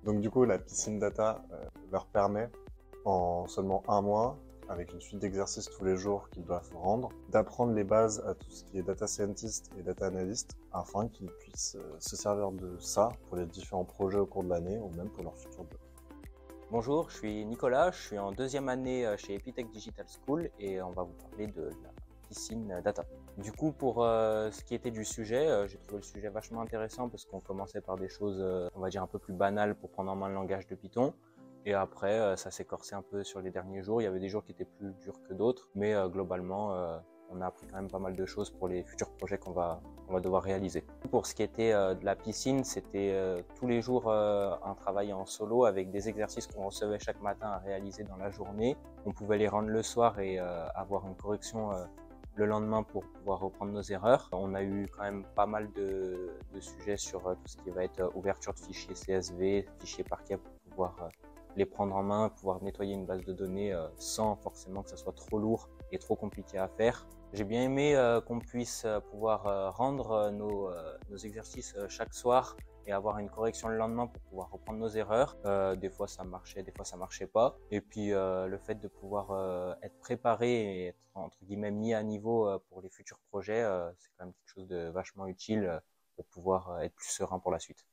Donc du coup, la piscine data leur permet, en seulement un mois, avec une suite d'exercices tous les jours qu'ils doivent rendre, d'apprendre les bases à tout ce qui est data scientist et data analyst, afin qu'ils puissent se servir de ça pour les différents projets au cours de l'année ou même pour leur futur job. Bonjour, je suis Nicolas, je suis en deuxième année chez Epitech Digital School et on va vous parler de la piscine data. Du coup, pour ce qui était du sujet, j'ai trouvé le sujet vachement intéressant parce qu'on commençait par des choses, on va dire, un peu plus banales pour prendre en main le langage de Python. Et après, ça s'est corsé un peu sur les derniers jours. Il y avait des jours qui étaient plus durs que d'autres, mais globalement, on a appris quand même pas mal de choses pour les futurs projets qu'on va devoir réaliser. Pour ce qui était de la piscine, c'était tous les jours un travail en solo avec des exercices qu'on recevait chaque matin à réaliser dans la journée. On pouvait les rendre le soir et avoir une correction le lendemain pour pouvoir reprendre nos erreurs. On a eu quand même pas mal de sujets sur tout ce qui va être ouverture de fichiers CSV, fichiers parquet pour pouvoir les prendre en main, pouvoir nettoyer une base de données sans forcément que ça soit trop lourd et trop compliqué à faire. J'ai bien aimé qu'on puisse pouvoir rendre nos exercices chaque soir et avoir une correction le lendemain pour pouvoir reprendre nos erreurs. Des fois ça marchait, des fois ça marchait pas. Et puis le fait de pouvoir être préparé et être entre guillemets mis à niveau pour les futurs projets, c'est quand même quelque chose de vachement utile pour pouvoir être plus serein pour la suite.